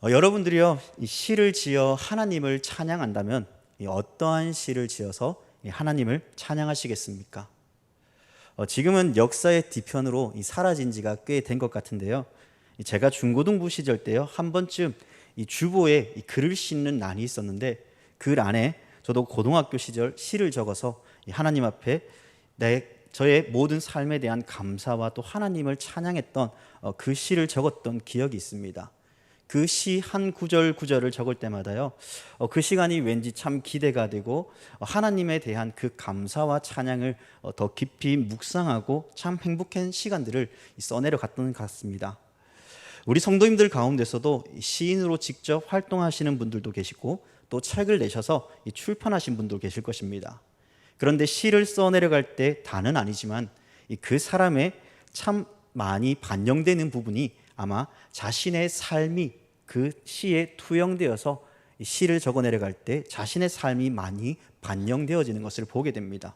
여러분들이요, 이 시를 지어 하나님을 찬양한다면 어떠한 시를 지어서 하나님을 찬양하시겠습니까? 지금은 역사의 뒤편으로 사라진 지가 꽤 된 것 같은데요. 제가 중고등부 시절 때요, 한 번쯤 이 주보에 글을 싣는 난이 있었는데, 그 안에 저도 고등학교 시절 시를 적어서 하나님 앞에 저의 모든 삶에 대한 감사와 또 하나님을 찬양했던 그 시를 적었던 기억이 있습니다. 그 시 한 구절 구절을 적을 때마다요, 그 시간이 왠지 참 기대가 되고 하나님에 대한 그 감사와 찬양을 더 깊이 묵상하고 참 행복한 시간들을 써내려 갔던 것 같습니다. 우리 성도님들 가운데서도 시인으로 직접 활동하시는 분들도 계시고 또 책을 내셔서 출판하신 분도 계실 것입니다. 그런데 시를 써내려갈 때 다는 아니지만 그 사람의 참 많이 반영되는 부분이 아마 자신의 삶이 그 시에 투영되어서 시를 적어 내려갈 때 자신의 삶이 많이 반영되어지는 것을 보게 됩니다.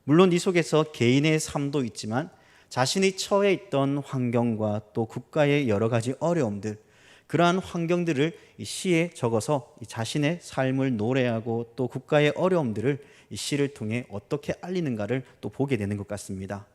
물론 이 속에서 개인의 삶도 있지만 자신이 처해 있던 환경과 또 국가의 여러 가지 어려움들, 그러한 환경들을 이 시에 적어서 자신의 삶을 노래하고 또 국가의 어려움들을 이 시를 통해 어떻게 알리는가를 또 보게 되는 것 같습니다.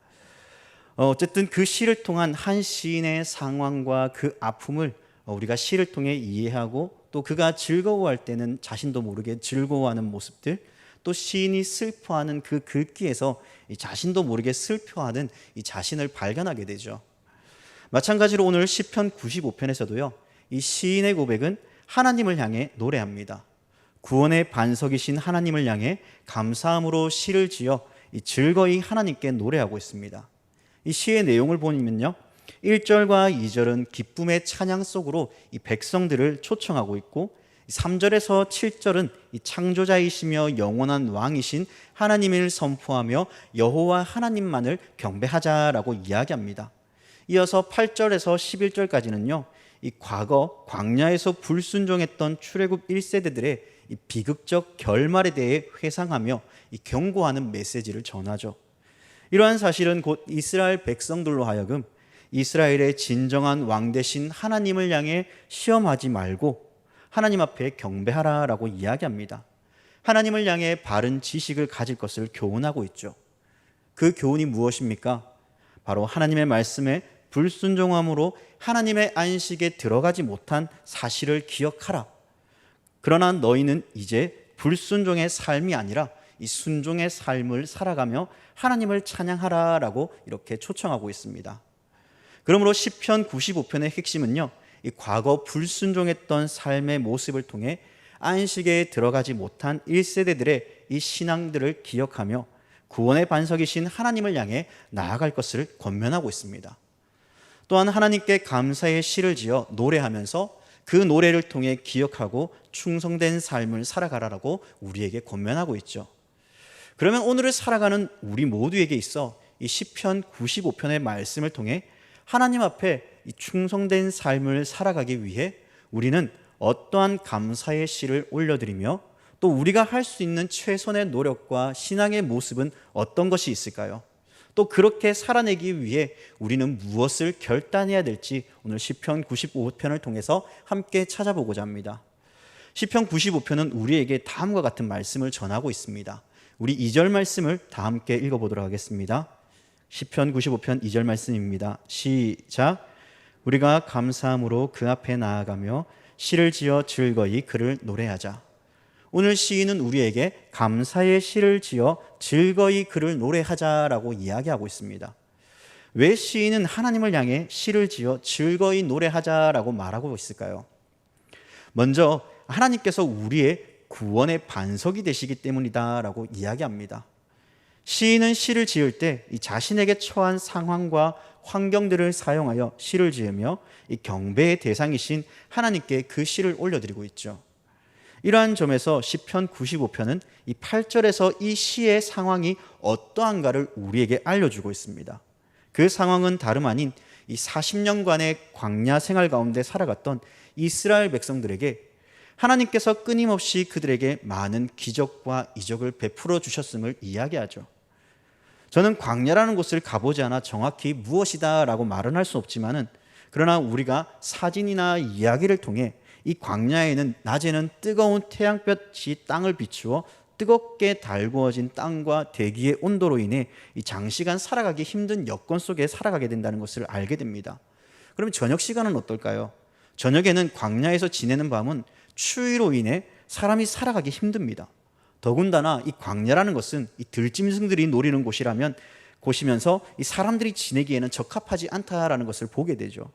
어쨌든 그 시를 통한 한 시인의 상황과 그 아픔을 우리가 시를 통해 이해하고 또 그가 즐거워할 때는 자신도 모르게 즐거워하는 모습들, 또 시인이 슬퍼하는 그 글귀에서 자신도 모르게 슬퍼하는 이 자신을 발견하게 되죠. 마찬가지로 오늘 시편 95편에서도요, 이 시인의 고백은 하나님을 향해 노래합니다. 구원의 반석이신 하나님을 향해 감사함으로 시를 지어 즐거이 하나님께 노래하고 있습니다. 이 시의 내용을 보면요, 1절과 2절은 기쁨의 찬양 속으로 이 백성들을 초청하고 있고, 3절에서 7절은 이 창조자이시며 영원한 왕이신 하나님을 선포하며 여호와 하나님만을 경배하자라고 이야기합니다. 이어서 8절에서 11절까지는요, 이 과거 광야에서 불순종했던 출애굽 1세대들의 이 비극적 결말에 대해 회상하며 이 경고하는 메시지를 전하죠. 이러한 사실은 곧 이스라엘 백성들로 하여금 이스라엘의 진정한 왕 되신 하나님을 향해 시험하지 말고 하나님 앞에 경배하라라고 이야기합니다. 하나님을 향해 바른 지식을 가질 것을 교훈하고 있죠. 그 교훈이 무엇입니까? 바로 하나님의 말씀에 불순종함으로 하나님의 안식에 들어가지 못한 사실을 기억하라. 그러나 너희는 이제 불순종의 삶이 아니라 이 순종의 삶을 살아가며 하나님을 찬양하라라고 이렇게 초청하고 있습니다. 그러므로 시편 95편의 핵심은요, 이 과거 불순종했던 삶의 모습을 통해 안식에 들어가지 못한 1세대들의 이 신앙들을 기억하며 구원의 반석이신 하나님을 향해 나아갈 것을 권면하고 있습니다. 또한 하나님께 감사의 시를 지어 노래하면서 그 노래를 통해 기억하고 충성된 삶을 살아가라라고 우리에게 권면하고 있죠. 그러면 오늘을 살아가는 우리 모두에게 있어 이 시편 95편의 말씀을 통해 하나님 앞에 이 충성된 삶을 살아가기 위해 우리는 어떠한 감사의 시를 올려드리며 또 우리가 할 수 있는 최선의 노력과 신앙의 모습은 어떤 것이 있을까요? 또 그렇게 살아내기 위해 우리는 무엇을 결단해야 될지 오늘 시편 95편을 통해서 함께 찾아보고자 합니다. 시편 95편은 우리에게 다음과 같은 말씀을 전하고 있습니다. 우리 2절 말씀을 다 함께 읽어보도록 하겠습니다. 시편 95편 2절 말씀입니다. 시작. 우리가 감사함으로 그 앞에 나아가며 시를 지어 즐거이 그를 노래하자. 오늘 시인은 우리에게 감사의 시를 지어 즐거이 그를 노래하자라고 이야기하고 있습니다. 왜 시인은 하나님을 향해 시를 지어 즐거이 노래하자라고 말하고 있을까요? 먼저 하나님께서 우리의 구원의 반석이 되시기 때문이다라고 이야기합니다. 시인은 시를 지을 때 이 자신에게 처한 상황과 환경들을 사용하여 시를 지으며 이 경배의 대상이신 하나님께 그 시를 올려드리고 있죠. 이러한 점에서 시편 95편은 이 8절에서 이 시의 상황이 어떠한가를 우리에게 알려주고 있습니다. 그 상황은 다름 아닌 이 40년간의 광야 생활 가운데 살아갔던 이스라엘 백성들에게 하나님께서 끊임없이 그들에게 많은 기적과 이적을 베풀어 주셨음을 이야기하죠. 저는 광야라는 곳을 가보지 않아 정확히 무엇이다 라고 말은 할 수 없지만은, 그러나 우리가 사진이나 이야기를 통해 이 광야에는 낮에는 뜨거운 태양볕이 땅을 비추어 뜨겁게 달구어진 땅과 대기의 온도로 인해 이 장시간 살아가기 힘든 여건 속에 살아가게 된다는 것을 알게 됩니다. 그럼 저녁 시간은 어떨까요? 저녁에는 광야에서 지내는 밤은 추위로 인해 사람이 살아가기 힘듭니다. 더군다나 이 광야라는 것은 이 들짐승들이 노리는 곳이면서 이 사람들이 지내기에는 적합하지 않다라는 것을 보게 되죠.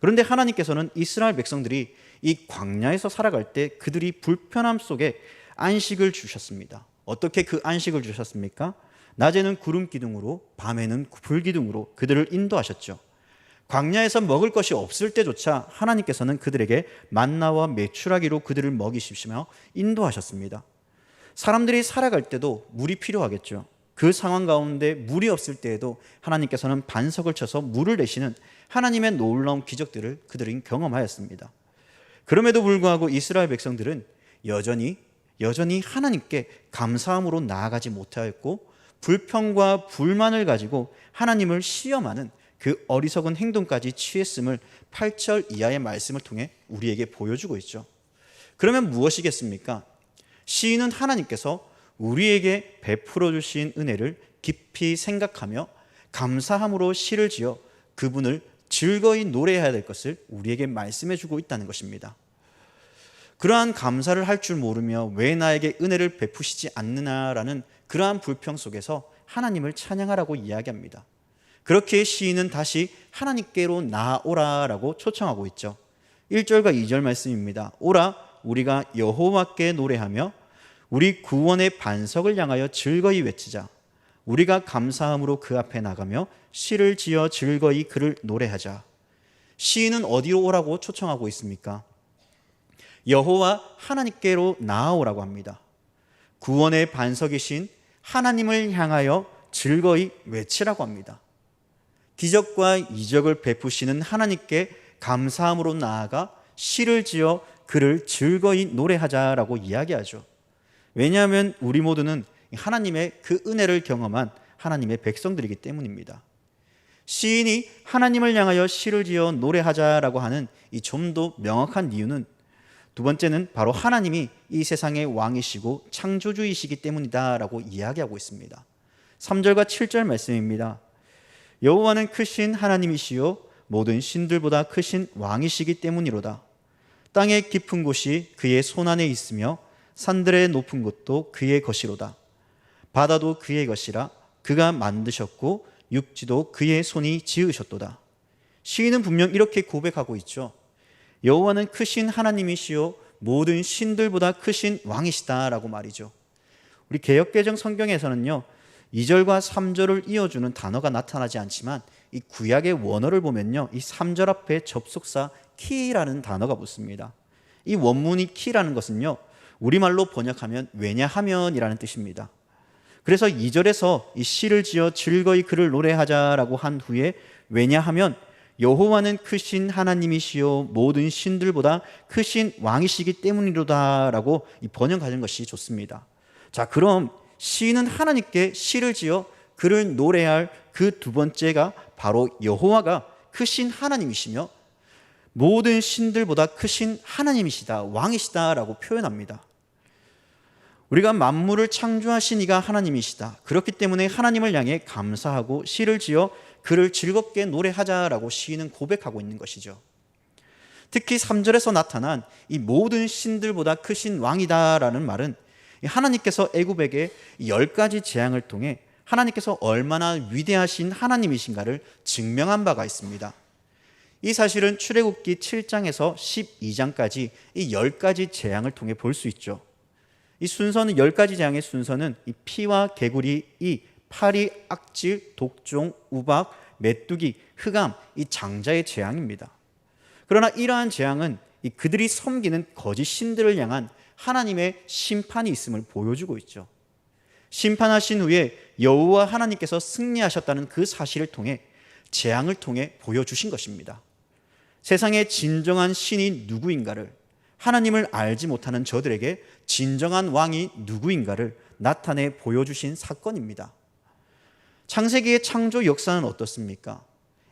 그런데 하나님께서는 이스라엘 백성들이 이 광야에서 살아갈 때 그들이 불편함 속에 안식을 주셨습니다. 어떻게 그 안식을 주셨습니까? 낮에는 구름 기둥으로, 밤에는 불 기둥으로 그들을 인도하셨죠. 광야에서 먹을 것이 없을 때조차 하나님께서는 그들에게 만나와 메추라기로 그들을 먹이시며 인도하셨습니다. 사람들이 살아갈 때도 물이 필요하겠죠. 그 상황 가운데 물이 없을 때에도 하나님께서는 반석을 쳐서 물을 내시는 하나님의 놀라운 기적들을 그들은 경험하였습니다. 그럼에도 불구하고 이스라엘 백성들은 여전히 하나님께 감사함으로 나아가지 못하였고, 불평과 불만을 가지고 하나님을 시험하는 그 어리석은 행동까지 취했음을 8절 이하의 말씀을 통해 우리에게 보여주고 있죠. 그러면 무엇이겠습니까? 시인은 하나님께서 우리에게 베풀어 주신 은혜를 깊이 생각하며 감사함으로 시를 지어 그분을 즐거이 노래해야 될 것을 우리에게 말씀해 주고 있다는 것입니다. 그러한 감사를 할 줄 모르며 왜 나에게 은혜를 베푸시지 않느냐라는 그러한 불평 속에서 하나님을 찬양하라고 이야기합니다. 그렇게 시인은 다시 하나님께로 나아오라라고 초청하고 있죠. 1절과 2절 말씀입니다. 오라 우리가 여호와께 노래하며 우리 구원의 반석을 향하여 즐거이 외치자. 우리가 감사함으로 그 앞에 나가며 시를 지어 즐거이 그를 노래하자. 시인은 어디로 오라고 초청하고 있습니까? 여호와 하나님께로 나아오라고 합니다. 구원의 반석이신 하나님을 향하여 즐거이 외치라고 합니다. 기적과 이적을 베푸시는 하나님께 감사함으로 나아가 시를 지어 그를 즐거이 노래하자라고 이야기하죠. 왜냐하면 우리 모두는 하나님의 그 은혜를 경험한 하나님의 백성들이기 때문입니다. 시인이 하나님을 향하여 시를 지어 노래하자라고 하는 이 좀 더 명확한 이유는, 두 번째는 바로 하나님이 이 세상의 왕이시고 창조주이시기 때문이다라고 이야기하고 있습니다. 3절과 7절 말씀입니다. 여호와는 크신 하나님이시요 모든 신들보다 크신 왕이시기 때문이로다. 땅의 깊은 곳이 그의 손 안에 있으며 산들의 높은 곳도 그의 것이로다. 바다도 그의 것이라 그가 만드셨고 육지도 그의 손이 지으셨도다. 시인은 분명 이렇게 고백하고 있죠. 여호와는 크신 하나님이시요 모든 신들보다 크신 왕이시다라고 말이죠. 우리 개역개정 성경에서는요 2절과 3절을 이어주는 단어가 나타나지 않지만 이 구약의 원어를 보면요 이 3절 앞에 접속사 키라는 단어가 붙습니다. 이 원문이 키라는 것은요 우리말로 번역하면 왜냐하면이라는 뜻입니다. 그래서 2절에서 이 시를 지어 즐거이 그를 노래하자라고 한 후에 왜냐하면 여호와는 크신 하나님이시요 모든 신들보다 크신 왕이시기 때문이로다라고 번역하는 것이 좋습니다. 자, 그럼 시인은 하나님께 시를 지어 그를 노래할 그 두 번째가 바로 여호와가 크신 하나님이시며 모든 신들보다 크신 하나님이시다, 왕이시다라고 표현합니다. 우리가 만물을 창조하신 이가 하나님이시다. 그렇기 때문에 하나님을 향해 감사하고 시를 지어 그를 즐겁게 노래하자라고 시인은 고백하고 있는 것이죠. 특히 3절에서 나타난 이 모든 신들보다 크신 왕이다라는 말은 하나님께서 애굽에게 10가지 재앙을 통해 하나님께서 얼마나 위대하신 하나님이신가를 증명한 바가 있습니다. 이 사실은 출애굽기 7장에서 12장까지 이 10가지 재앙을 통해 볼 수 있죠. 이 순서는 10가지 재앙의 순서는 이 피와 개구리, 이 파리, 악질, 독종, 우박, 메뚜기, 흑암, 이 장자의 재앙입니다. 그러나 이러한 재앙은 그들이 섬기는 거짓 신들을 향한 하나님의 심판이 있음을 보여주고 있죠. 심판하신 후에 여호와 하나님께서 승리하셨다는 그 사실을 통해 재앙을 통해 보여주신 것입니다. 세상의 진정한 신이 누구인가를, 하나님을 알지 못하는 저들에게 진정한 왕이 누구인가를 나타내 보여주신 사건입니다. 창세기의 창조 역사는 어떻습니까?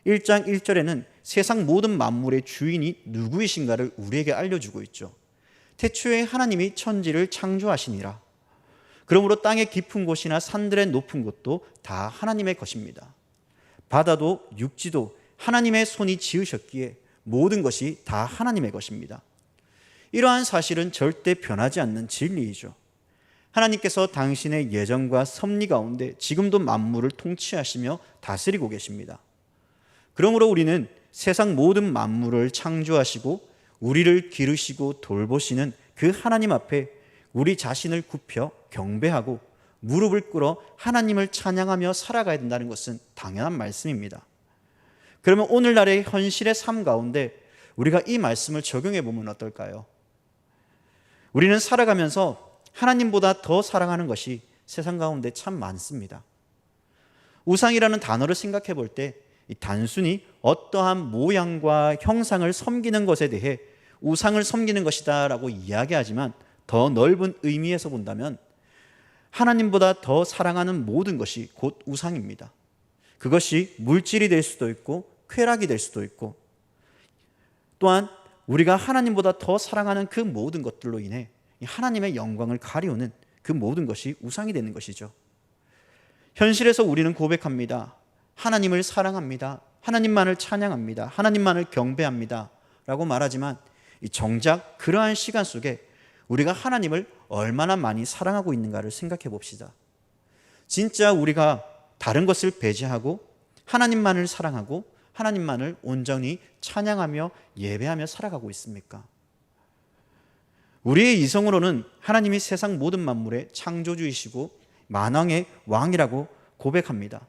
1장 1절에는 세상 모든 만물의 주인이 누구이신가를 우리에게 알려주고 있죠. 태초에 하나님이 천지를 창조하시니라. 그러므로 땅의 깊은 곳이나 산들의 높은 곳도 다 하나님의 것입니다. 바다도 육지도 하나님의 손이 지으셨기에 모든 것이 다 하나님의 것입니다. 이러한 사실은 절대 변하지 않는 진리이죠. 하나님께서 당신의 예정과 섭리 가운데 지금도 만물을 통치하시며 다스리고 계십니다. 그러므로 우리는 세상 모든 만물을 창조하시고 우리를 기르시고 돌보시는 그 하나님 앞에 우리 자신을 굽혀 경배하고 무릎을 꿇어 하나님을 찬양하며 살아가야 된다는 것은 당연한 말씀입니다. 그러면 오늘날의 현실의 삶 가운데 우리가 이 말씀을 적용해 보면 어떨까요? 우리는 살아가면서 하나님보다 더 사랑하는 것이 세상 가운데 참 많습니다. 우상이라는 단어를 생각해 볼 때 단순히 어떠한 모양과 형상을 섬기는 것에 대해 우상을 섬기는 것이다 라고 이야기하지만 더 넓은 의미에서 본다면 하나님보다 더 사랑하는 모든 것이 곧 우상입니다. 그것이 물질이 될 수도 있고 쾌락이 될 수도 있고 또한 우리가 하나님보다 더 사랑하는 그 모든 것들로 인해 하나님의 영광을 가리우는 그 모든 것이 우상이 되는 것이죠. 현실에서 우리는 고백합니다. 하나님을 사랑합니다. 하나님만을 찬양합니다. 하나님만을 경배합니다. 라고 말하지만 정작 그러한 시간 속에 우리가 하나님을 얼마나 많이 사랑하고 있는가를 생각해 봅시다. 진짜 우리가 다른 것을 배제하고 하나님만을 사랑하고 하나님만을 온전히 찬양하며 예배하며 살아가고 있습니까? 우리의 이성으로는 하나님이 세상 모든 만물의 창조주이시고 만왕의 왕이라고 고백합니다.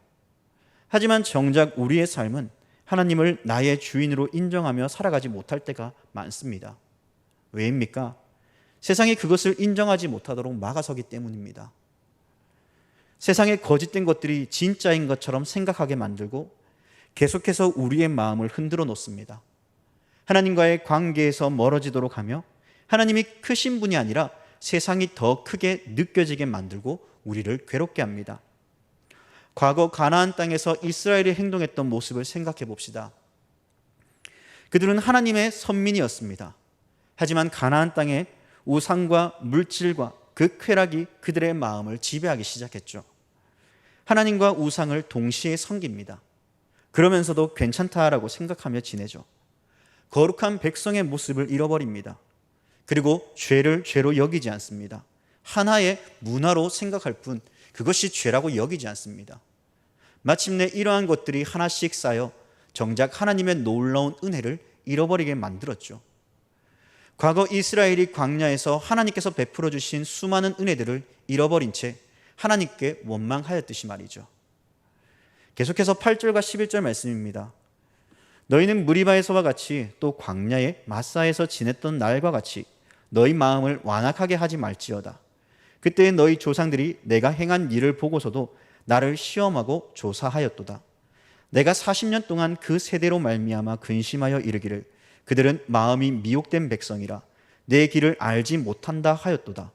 하지만 정작 우리의 삶은 하나님을 나의 주인으로 인정하며 살아가지 못할 때가 많습니다. 왜입니까? 세상이 그것을 인정하지 못하도록 막아서기 때문입니다. 세상에 거짓된 것들이 진짜인 것처럼 생각하게 만들고 계속해서 우리의 마음을 흔들어 놓습니다. 하나님과의 관계에서 멀어지도록 하며 하나님이 크신 분이 아니라 세상이 더 크게 느껴지게 만들고 우리를 괴롭게 합니다. 과거 가나안 땅에서 이스라엘이 행동했던 모습을 생각해 봅시다. 그들은 하나님의 선민이었습니다. 하지만 가나안 땅에 우상과 물질과 그 쾌락이 그들의 마음을 지배하기 시작했죠. 하나님과 우상을 동시에 섬깁니다. 그러면서도 괜찮다라고 생각하며 지내죠. 거룩한 백성의 모습을 잃어버립니다. 그리고 죄를 죄로 여기지 않습니다. 하나의 문화로 생각할 뿐 그것이 죄라고 여기지 않습니다. 마침내 이러한 것들이 하나씩 쌓여 정작 하나님의 놀라운 은혜를 잃어버리게 만들었죠. 과거 이스라엘이 광야에서 하나님께서 베풀어 주신 수많은 은혜들을 잃어버린 채 하나님께 원망하였듯이 말이죠. 계속해서 8절과 11절 말씀입니다. 너희는 무리바에서와 같이 또 광야의 마사에서 지냈던 날과 같이 너희 마음을 완악하게 하지 말지어다. 그때 너희 조상들이 내가 행한 일을 보고서도 나를 시험하고 조사하였도다. 내가 40년 동안 그 세대로 말미암아 근심하여 이르기를 그들은 마음이 미혹된 백성이라 내 길을 알지 못한다 하였도다.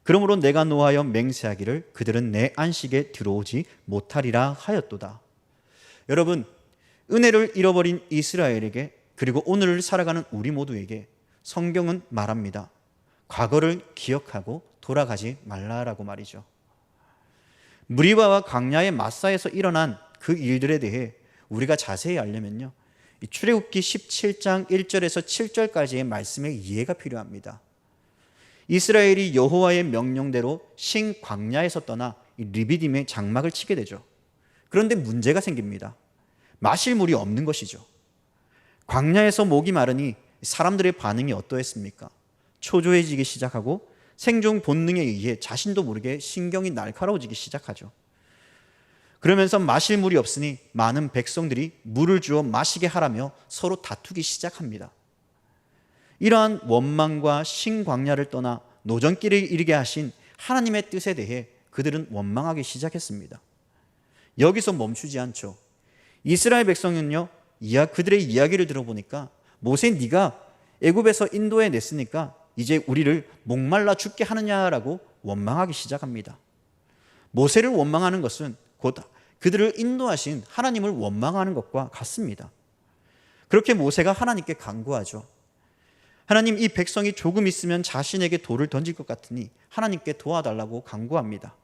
그러므로 내가 노하여 맹세하기를 그들은 내 안식에 들어오지 못하리라 하였도다. 여러분, 은혜를 잃어버린 이스라엘에게 그리고 오늘을 살아가는 우리 모두에게 성경은 말합니다. 과거를 기억하고 돌아가지 말라라고 말이죠. 무리바와 광야의 마사에서 일어난 그 일들에 대해 우리가 자세히 알려면요, 출애굽기 17장 1절에서 7절까지의 말씀의 이해가 필요합니다. 이스라엘이 여호와의 명령대로 신광야에서 떠나 리비딤의 장막을 치게 되죠. 그런데 문제가 생깁니다. 마실 물이 없는 것이죠. 광야에서 목이 마르니 사람들의 반응이 어떠했습니까? 초조해지기 시작하고 생존 본능에 의해 자신도 모르게 신경이 날카로워지기 시작하죠. 그러면서 마실 물이 없으니 많은 백성들이 물을 주어 마시게 하라며 서로 다투기 시작합니다. 이러한 원망과 신광야를 떠나 노전길에 이르게 하신 하나님의 뜻에 대해 그들은 원망하기 시작했습니다. 여기서 멈추지 않죠. 이스라엘 백성은요, 그들의 이야기를 들어보니까 모세, 네가 애굽에서 인도해 냈으니까 이제 우리를 목말라 죽게 하느냐라고 원망하기 시작합니다. 모세를 원망하는 것은 곧 그들을 인도하신 하나님을 원망하는 것과 같습니다. 그렇게 모세가 하나님께 간구하죠. 하나님, 이 백성이 조금 있으면 자신에게 돌을 던질 것 같으니 하나님께 도와달라고 간구합니다.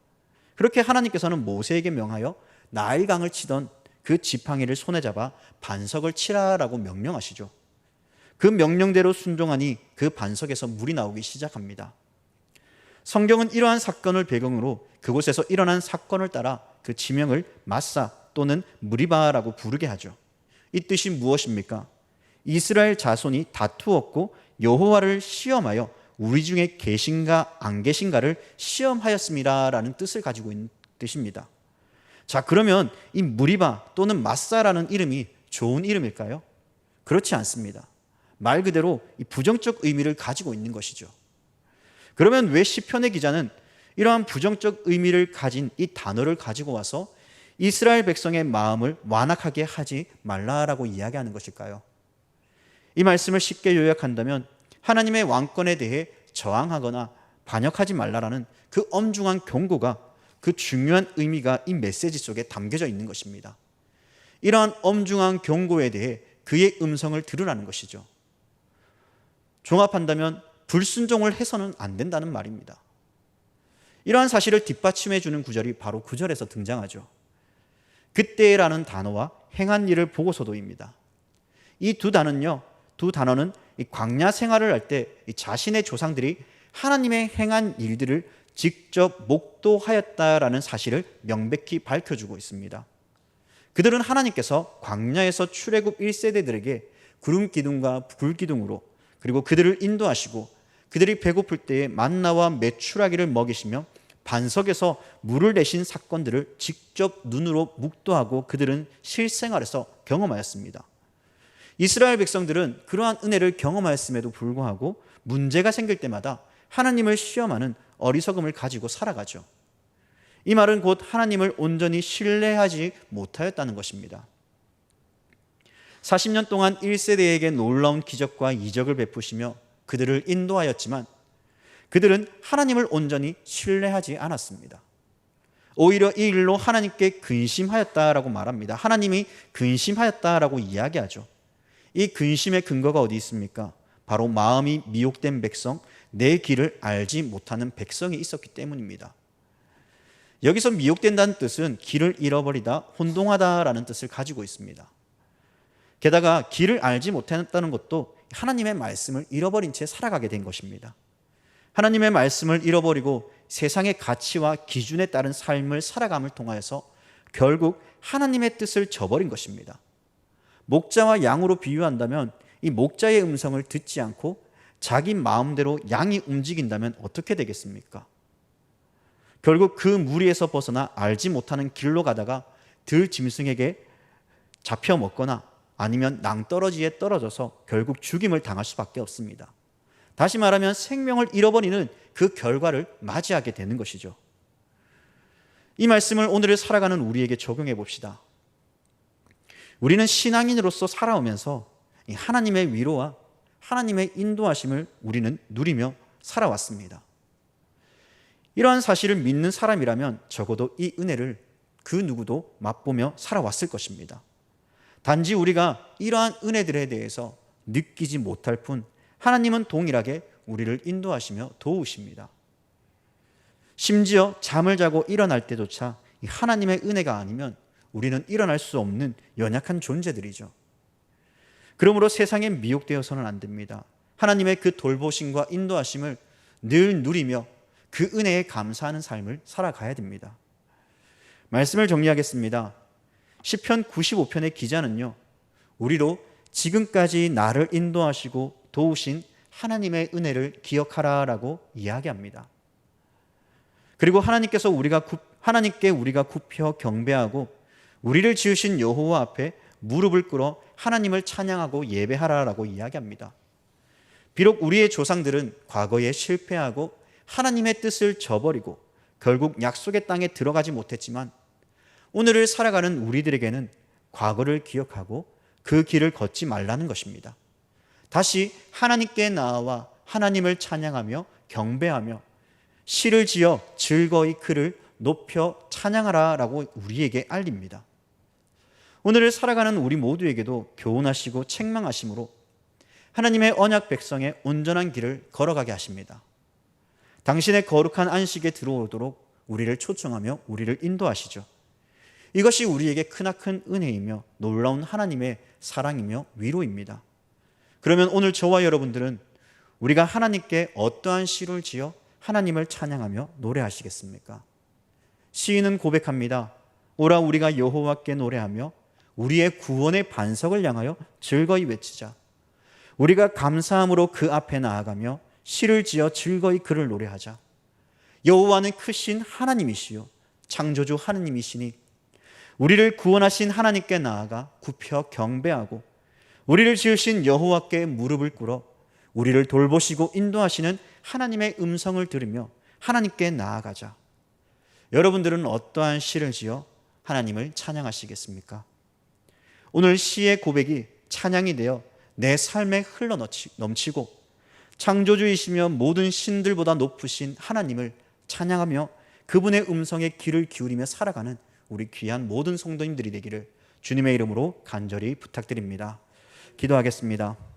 그렇게 하나님께서는 모세에게 명하여 나일강을 치던 그 지팡이를 손에 잡아 반석을 치라라고 명령하시죠. 그 명령대로 순종하니 그 반석에서 물이 나오기 시작합니다. 성경은 이러한 사건을 배경으로 그곳에서 일어난 사건을 따라 그 지명을 마사 또는 무리바라고 부르게 하죠. 이 뜻이 무엇입니까? 이스라엘 자손이 다투었고 여호와를 시험하여 우리 중에 계신가 안 계신가를 시험하였습니다라는 뜻을 가지고 있는 뜻입니다. 자, 그러면 이 무리바 또는 마사라는 이름이 좋은 이름일까요? 그렇지 않습니다. 말 그대로 이 부정적 의미를 가지고 있는 것이죠. 그러면 왜 시편의 기자는 이러한 부정적 의미를 가진 이 단어를 가지고 와서 이스라엘 백성의 마음을 완악하게 하지 말라라고 이야기하는 것일까요? 이 말씀을 쉽게 요약한다면 하나님의 왕권에 대해 저항하거나 반역하지 말라라는 그 엄중한 경고가, 그 중요한 의미가 이 메시지 속에 담겨져 있는 것입니다. 이러한 엄중한 경고에 대해 그의 음성을 들으라는 것이죠. 종합한다면 불순종을 해서는 안 된다는 말입니다. 이러한 사실을 뒷받침해 주는 구절이 바로 9절에서 등장하죠. 그때라는 단어와 행한 일을 보고서도입니다. 이 두 단어는 이 광야 생활을 할 때 자신의 조상들이 하나님의 행한 일들을 직접 목도하였다라는 사실을 명백히 밝혀주고 있습니다. 그들은 하나님께서 광야에서 출애굽 1세대들에게 구름 기둥과 불 기둥으로, 그리고 그들을 인도하시고 그들이 배고플 때에 만나와 메추라기를 먹이시며 반석에서 물을 내신 사건들을 직접 눈으로 묵도하고 그들은 실생활에서 경험하였습니다. 이스라엘 백성들은 그러한 은혜를 경험하였음에도 불구하고 문제가 생길 때마다 하나님을 시험하는 어리석음을 가지고 살아가죠. 이 말은 곧 하나님을 온전히 신뢰하지 못하였다는 것입니다. 40년 동안 1세대에게 놀라운 기적과 이적을 베푸시며 그들을 인도하였지만 그들은 하나님을 온전히 신뢰하지 않았습니다. 오히려 이 일로 하나님께 근심하였다라고 말합니다. 하나님이 근심하였다라고 이야기하죠. 이 근심의 근거가 어디 있습니까? 바로 마음이 미혹된 백성, 내 길을 알지 못하는 백성이 있었기 때문입니다. 여기서 미혹된다는 뜻은 길을 잃어버리다, 혼동하다라는 뜻을 가지고 있습니다. 게다가 길을 알지 못했다는 것도 하나님의 말씀을 잃어버린 채 살아가게 된 것입니다. 하나님의 말씀을 잃어버리고 세상의 가치와 기준에 따른 삶을 살아감을 통하여서 결국 하나님의 뜻을 저버린 것입니다. 목자와 양으로 비유한다면 이 목자의 음성을 듣지 않고 자기 마음대로 양이 움직인다면 어떻게 되겠습니까? 결국 그 무리에서 벗어나 알지 못하는 길로 가다가 들짐승에게 잡혀 먹거나 아니면 낭떠러지에 떨어져서 결국 죽임을 당할 수밖에 없습니다. 다시 말하면 생명을 잃어버리는 그 결과를 맞이하게 되는 것이죠. 이 말씀을 오늘을 살아가는 우리에게 적용해 봅시다. 우리는 신앙인으로서 살아오면서 하나님의 위로와 하나님의 인도하심을 우리는 누리며 살아왔습니다. 이러한 사실을 믿는 사람이라면 적어도 이 은혜를 그 누구도 맛보며 살아왔을 것입니다. 단지 우리가 이러한 은혜들에 대해서 느끼지 못할 뿐 하나님은 동일하게 우리를 인도하시며 도우십니다. 심지어 잠을 자고 일어날 때조차 하나님의 은혜가 아니면 우리는 일어날 수 없는 연약한 존재들이죠. 그러므로 세상에 미혹되어서는 안 됩니다. 하나님의 그 돌보심과 인도하심을 늘 누리며 그 은혜에 감사하는 삶을 살아가야 됩니다. 말씀을 정리하겠습니다. 시편 95편의 기자는요, 우리로 지금까지 나를 인도하시고 도우신 하나님의 은혜를 기억하라라고 이야기합니다. 그리고 하나님께 우리가 굽혀 경배하고 우리를 지으신 여호와 앞에 무릎을 꿇어 하나님을 찬양하고 예배하라라고 이야기합니다. 비록 우리의 조상들은 과거에 실패하고 하나님의 뜻을 저버리고 결국 약속의 땅에 들어가지 못했지만 오늘을 살아가는 우리들에게는 과거를 기억하고 그 길을 걷지 말라는 것입니다. 다시 하나님께 나아와 하나님을 찬양하며 경배하며 시를 지어 즐거이 그를 높여 찬양하라라고 우리에게 알립니다. 오늘을 살아가는 우리 모두에게도 교훈하시고 책망하심으로 하나님의 언약 백성의 온전한 길을 걸어가게 하십니다. 당신의 거룩한 안식에 들어오도록 우리를 초청하며 우리를 인도하시죠. 이것이 우리에게 크나큰 은혜이며 놀라운 하나님의 사랑이며 위로입니다. 그러면 오늘 저와 여러분들은 우리가 하나님께 어떠한 시를 지어 하나님을 찬양하며 노래하시겠습니까? 시인은 고백합니다. 오라 우리가 여호와께 노래하며 우리의 구원의 반석을 향하여 즐거이 외치자. 우리가 감사함으로 그 앞에 나아가며 시를 지어 즐거이 그를 노래하자. 여호와는 크신 하나님이시요 창조주 하나님이시니 우리를 구원하신 하나님께 나아가 굽혀 경배하고 우리를 지으신 여호와께 무릎을 꿇어 우리를 돌보시고 인도하시는 하나님의 음성을 들으며 하나님께 나아가자. 여러분들은 어떠한 시를 지어 하나님을 찬양하시겠습니까? 오늘 시의 고백이 찬양이 되어 내 삶에 흘러넘치고 창조주이시며 모든 신들보다 높으신 하나님을 찬양하며 그분의 음성에 귀를 기울이며 살아가는 우리 귀한 모든 성도님들이 되기를 주님의 이름으로 간절히 부탁드립니다. 기도하겠습니다.